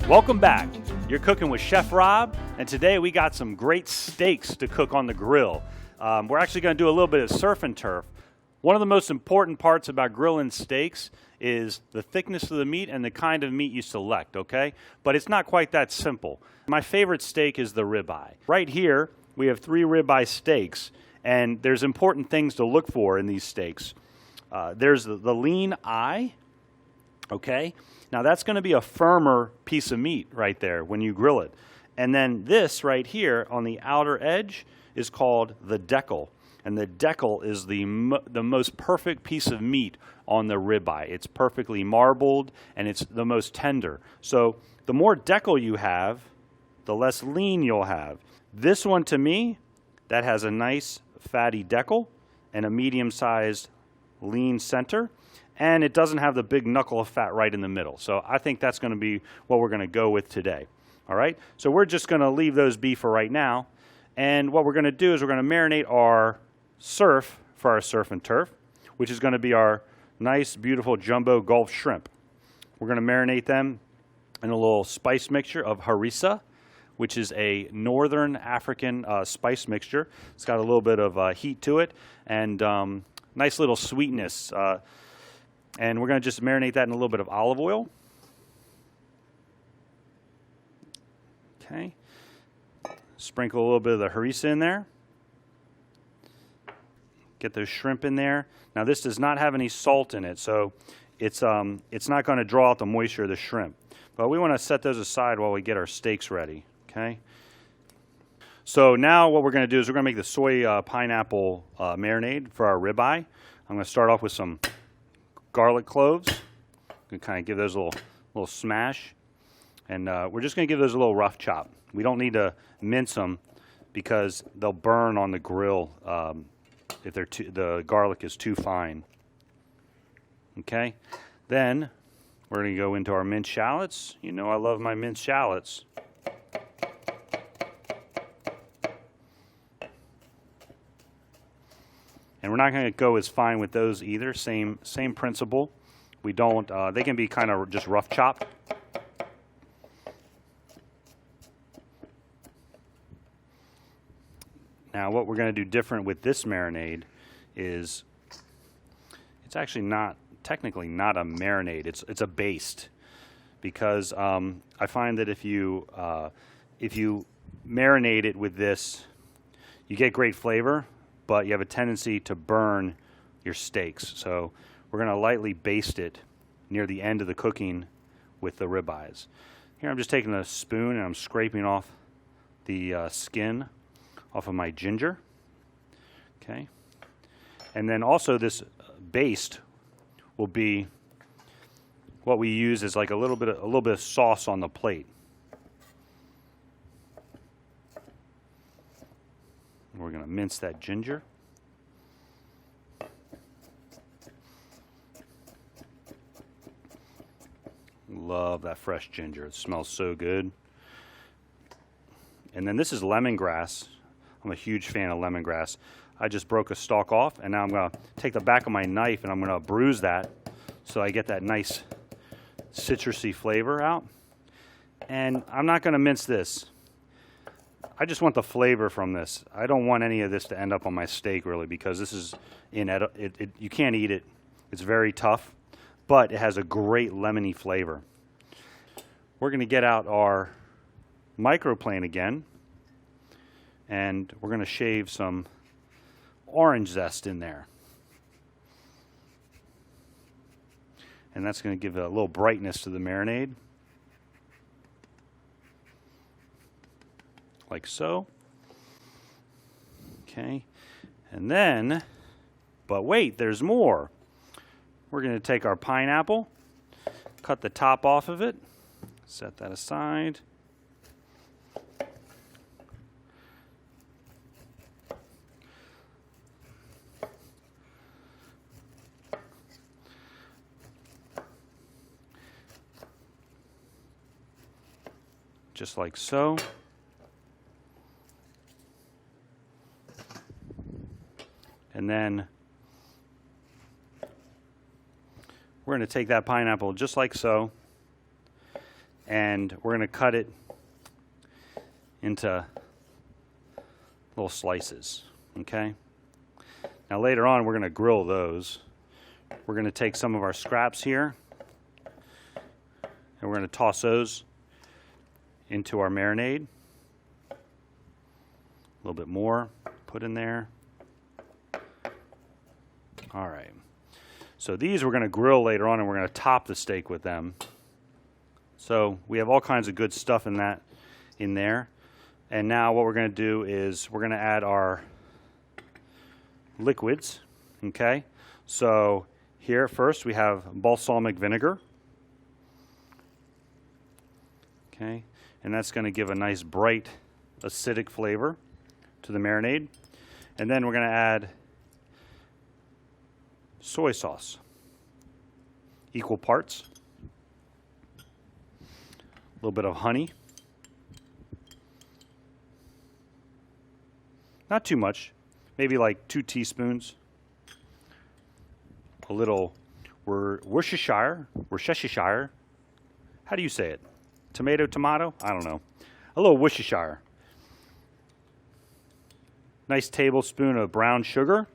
Welcome back. You're cooking with Chef Rob, and today we got some great steaks to cook on the grill. We're actually going to do a little bit of surf and turf. One of the most important parts about grilling steaks is the thickness of the meat and the kind of meat you select, okay? But it's not quite that simple. My favorite steak is the ribeye. Right here, we have 3 ribeye steaks, and there's important things to look for in these steaks. There's the lean eye, okay? Now that's going to be a firmer piece of meat right there when you grill it. And then this right here on the outer edge is called the decal. And the decal is the most perfect piece of meat on the ribeye. It's perfectly marbled and it's the most tender. So the more decal you have, the less lean you'll have. This one to me, that has a nice fatty decal and a medium-sized lean center. And it doesn't have the big knuckle of fat right in the middle. So I think that's going to be what we're going to go with today. All right, so we're just going to leave those be for right now. And what we're going to do is we're going to marinate our surf for our surf and turf, which is going to be our nice, beautiful jumbo Gulf shrimp. We're going to marinate them in a little spice mixture of harissa, which is a northern African spice mixture. It's got a little bit of heat to it and nice little sweetness. And we're going to just marinate that in a little bit of olive oil. Okay. Sprinkle a little bit of the harissa in there. Get those shrimp in there. Now this does not have any salt in it, so it's not going to draw out the moisture of the shrimp. But we want to set those aside while we get our steaks ready. Okay. So now what we're going to do is we're going to make the soy pineapple marinade for our ribeye. I'm going to start off with some garlic cloves. Going to kind of give those a little smash. And we're just going to give those a little rough chop. We don't need to mince them because they'll burn on the grill if the garlic is too fine. Okay. Then we're going to go into our minced shallots. You know I love my minced shallots. And we're not going to go as fine with those either. Same principle. We don't. They can be kind of just rough chopped. Now, what we're going to do different with this marinade is it's actually not technically not a marinade. It's a baste because I find that if you marinate it with this, you get great flavor, but you have a tendency to burn your steaks. So we're going to lightly baste it near the end of the cooking with the ribeyes. Here I'm just taking a spoon and I'm scraping off the skin off of my ginger. Okay. And then also this baste will be what we use as like a little bit of sauce on the plate. We're going to mince that ginger. Love that fresh ginger. It smells so good. And then this is lemongrass. I'm a huge fan of lemongrass. I just broke a stalk off, and now I'm going to take the back of my knife and I'm going to bruise that so I get that nice citrusy flavor out. And I'm not going to mince this. I just want the flavor from this. I don't want any of this to end up on my steak really because this is you can't eat it. It's very tough, but it has a great lemony flavor. We're going to get out our microplane again, and we're going to shave some orange zest in there. And that's going to give a little brightness to the marinade. Like so. Okay. And then, but wait, there's more. We're going to take our pineapple, cut the top off of it, set that aside. Just like so. And then we're going to take that pineapple just like so, and we're going to cut it into little slices, okay? Now later on we're going to grill those. We're going to take some of our scraps here and we're going to toss those into our marinade. A little bit more put in there. All right. So these we're going to grill later on and we're going to top the steak with them. So we have all kinds of good stuff in there. And now what we're going to do is we're going to add our liquids, okay? So here first we have balsamic vinegar, okay? And that's going to give a nice bright acidic flavor to the marinade. And then we're going to add soy sauce, equal parts, a little bit of honey, not too much, maybe like 2 teaspoons, a little Worcestershire, how do you say it? Tomato? I don't know. A little Worcestershire. Nice tablespoon of brown sugar.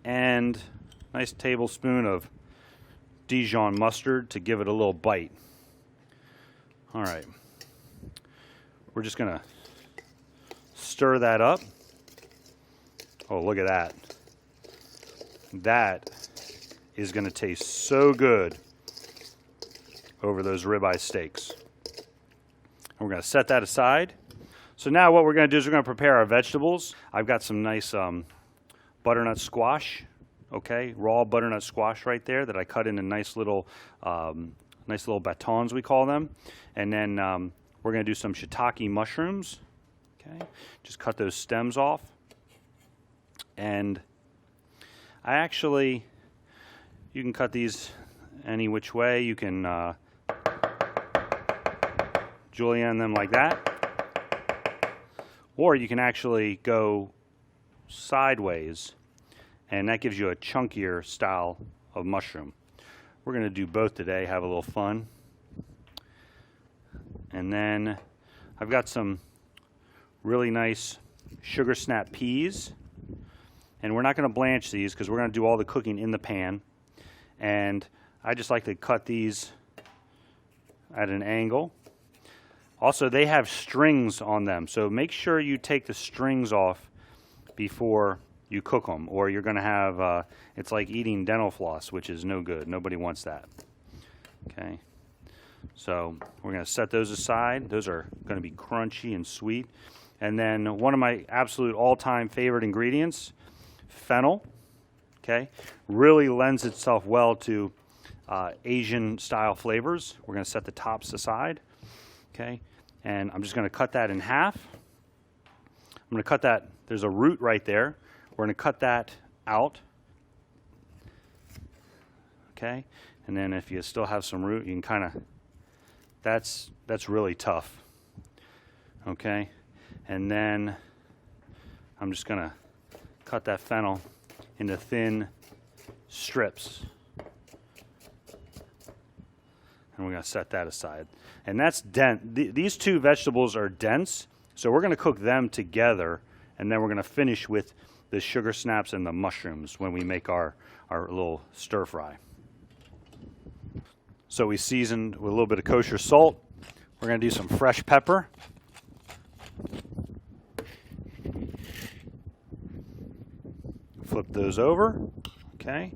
And nice tablespoon of Dijon mustard to give it a little bite. All right. We're just going to stir that up. Oh, look at that. That is going to taste so good over those ribeye steaks. And we're going to set that aside. So now what we're going to do is we're going to prepare our vegetables. I've got some nice butternut squash, okay, raw butternut squash right there that I cut into nice little batons, we call them. And then we're going to do some shiitake mushrooms, okay. Just cut those stems off. And you can cut these any which way. You can julienne them like that. Or you can actually go sideways, and that gives you a chunkier style of mushroom. We're going to do both today, have a little fun. And then I've got some really nice sugar snap peas, and we're not going to blanch these because we're going to do all the cooking in the pan. And I just like to cut these at an angle. Also, they have strings on them, so make sure you take the strings off before you cook them, or you're going to have, it's like eating dental floss, which is no good. Nobody wants that. Okay, so we're going to set those aside. Those are going to be crunchy and sweet. And then one of my absolute all-time favorite ingredients, fennel, okay, really lends itself well to Asian-style flavors. We're going to set the tops aside, okay, and I'm just going to cut that in half. I'm going to cut that, there's a root right there. We're going to cut that out, okay, and then if you still have some root, you can kind of, that's really tough, okay, and then I'm just going to cut that fennel into thin strips. And we're going to set that aside. And that's dense. These two vegetables are dense, so we're going to cook them together, and then we're going to finish with the sugar snaps and the mushrooms when we make our little stir fry. So we seasoned with a little bit of kosher salt. We're going to do some fresh pepper. Flip those over, okay.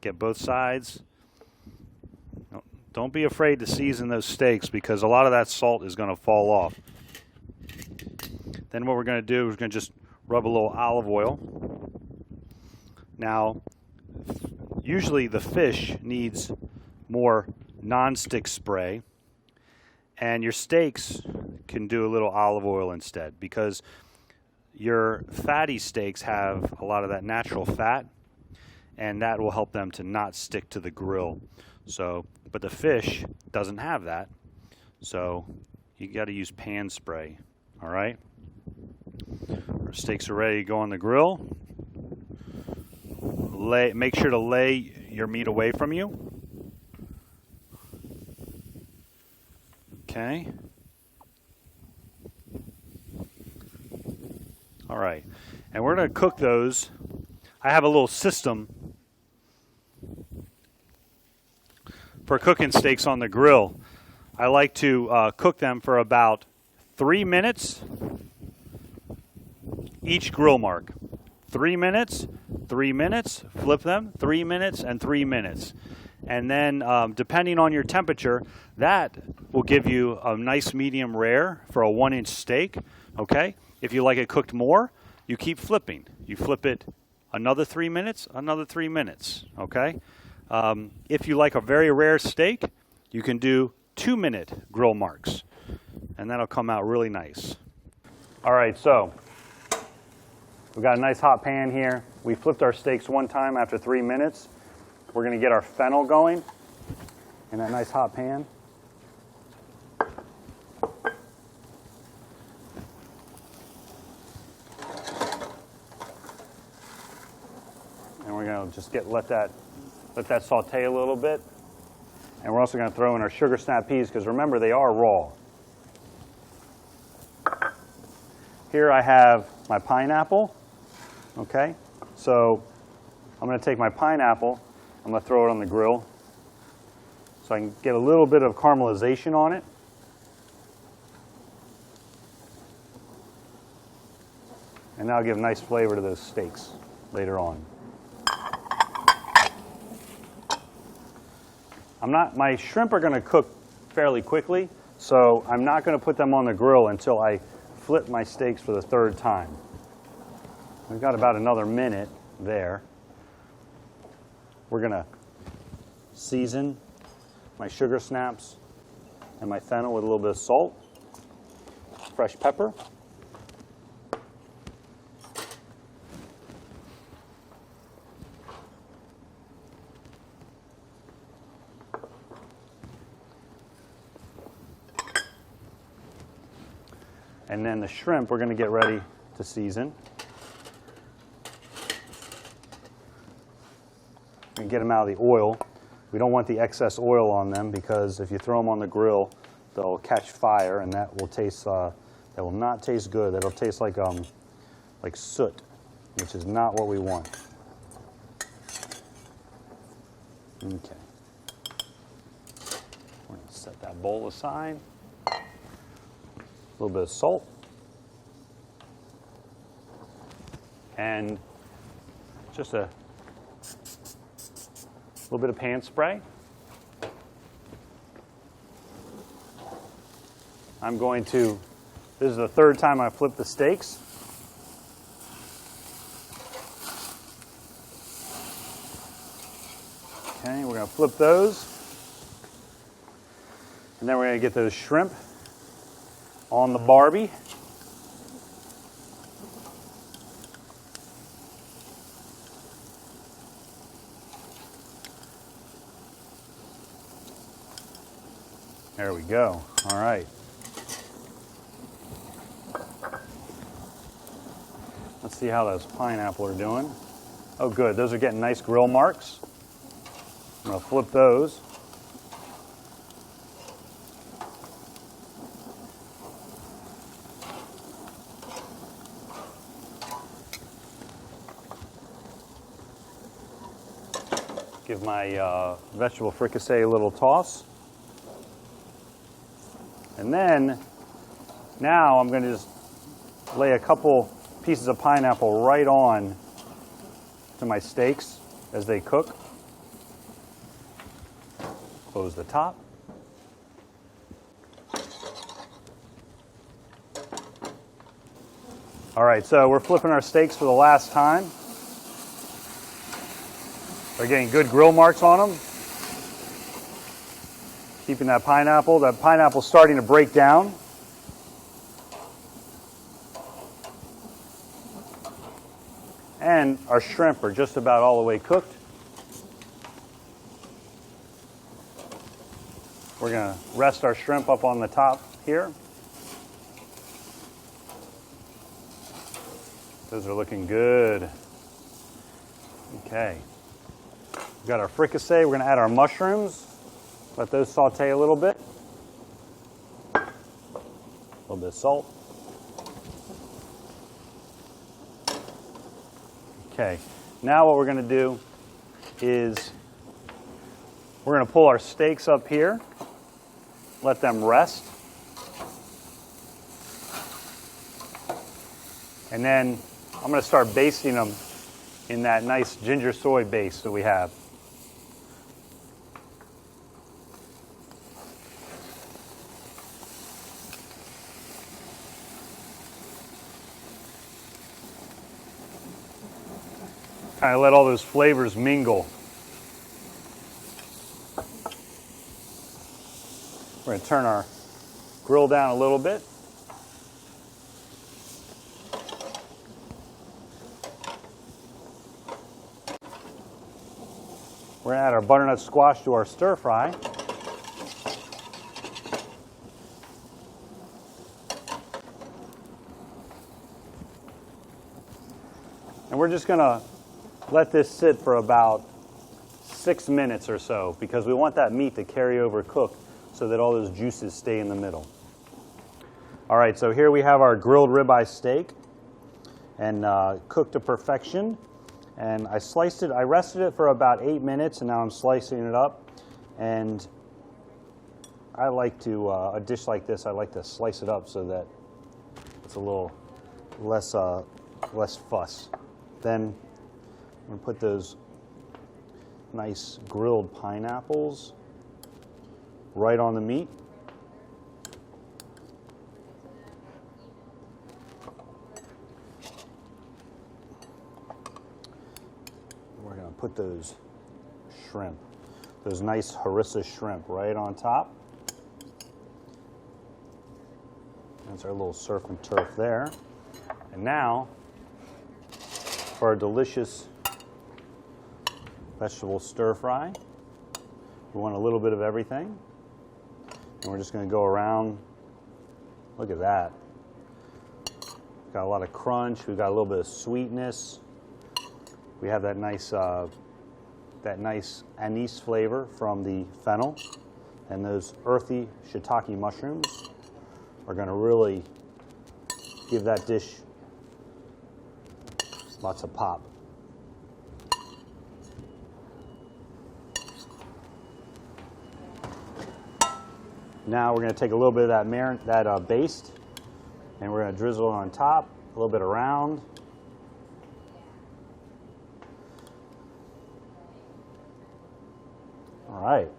Get both sides. Don't be afraid to season those steaks because a lot of that salt is going to fall off. Then what we're going to do is we're going to just rub a little olive oil. Now, usually the fish needs more non-stick spray, and your steaks can do a little olive oil instead because your fatty steaks have a lot of that natural fat, and that will help them to not stick to the grill. So, but the fish doesn't have that, so you got to use pan spray. All right. Our steaks are ready to go on the grill. Make sure to lay your meat away from you. Okay. All right. And we're going to cook those. I have a little system for cooking steaks on the grill. I like to cook them for about 3 minutes each grill mark. 3 minutes, 3 minutes, flip them, 3 minutes, and 3 minutes. And then depending on your temperature, that will give you a nice medium rare for a 1-inch steak. Okay? If you like it cooked more, you keep flipping. You flip it another 3 minutes, another 3 minutes. Okay? If you like a very rare steak, you can do 2-minute grill marks, and that'll come out really nice. All right, so we've got a nice hot pan here. We flipped our steaks one time after 3 minutes. We're going to get our fennel going in that nice hot pan. And we're going to just let that saute a little bit. And we're also going to throw in our sugar snap peas because remember, they are raw. Here I have my pineapple. Okay, so I'm going to take my pineapple, I'm going to throw it on the grill so I can get a little bit of caramelization on it. And that'll give a nice flavor to those steaks later on. My shrimp are going to cook fairly quickly, so I'm not going to put them on the grill until I flip my steaks for the 3rd time. We've got about another minute there. We're going to season my sugar snaps and my fennel with a little bit of salt, fresh pepper. And then the shrimp we're going to get ready to season. And get them out of the oil. We don't want the excess oil on them because if you throw them on the grill, they'll catch fire, and that will taste. That will not taste good. That'll taste like soot, which is not what we want. Okay. We're going to set that bowl aside. A little bit of salt, and just a little bit of pan spray. This is the 3rd time I flipped the steaks. Okay, we're going to flip those, and then we're going to get those shrimp on the Barbie. There we go. All right. Let's see how those pineapple are doing. Oh, good. Those are getting nice grill marks. I'm going to flip those. Give my vegetable fricassee a little toss. And then, now I'm going to just lay a couple pieces of pineapple right on to my steaks as they cook. Close the top. All right, so we're flipping our steaks for the last time. They're getting good grill marks on them. Keeping that pineapple's starting to break down. And our shrimp are just about all the way cooked. We're going to rest our shrimp up on the top here. Those are looking good. Okay. We've got our fricassee. We're going to add our mushrooms. Let those saute a little bit. A little bit of salt. Okay. Now what we're going to do is we're going to pull our steaks up here. Let them rest. And then I'm going to start basting them in that nice ginger soy base that we have. Kind of let all those flavors mingle. We're going to turn our grill down a little bit. We're going to add our butternut squash to our stir fry. And we're just going to let this sit for about 6 minutes or so because we want that meat to carry over cook so that all those juices stay in the middle. All right, so here we have our grilled ribeye steak and cooked to perfection. And I rested it for about 8 minutes, and now I'm slicing it up. And I like to, a dish like this, I like to slice it up so that it's a little less fuss. Then I'm going to put those nice grilled pineapples right on the meat. We're going to put those shrimp, those nice harissa shrimp right on top. That's our little surf and turf there. And now for our delicious vegetable stir fry. We want a little bit of everything. And we're just going to go around. Look at that. Got a lot of crunch. We've got a little bit of sweetness. We have that nice anise flavor from the fennel. And those earthy shiitake mushrooms are going to really give that dish lots of pop. Now we're going to take a little bit of that baste, and we're going to drizzle it on top, a little bit around. All right,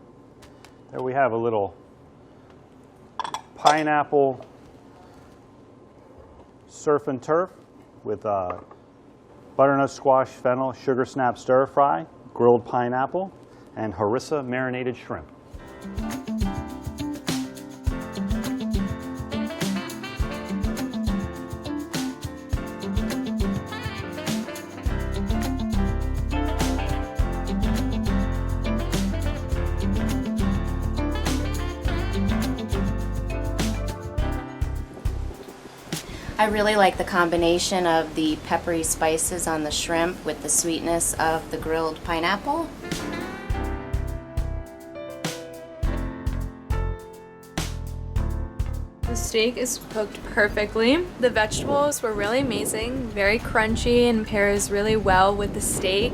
there we have a little pineapple surf and turf with butternut squash, fennel, sugar snap stir fry, grilled pineapple, and harissa marinated shrimp. I really like the combination of the peppery spices on the shrimp with the sweetness of the grilled pineapple. The steak is cooked perfectly. The vegetables were really amazing, very crunchy, and pairs really well with the steak.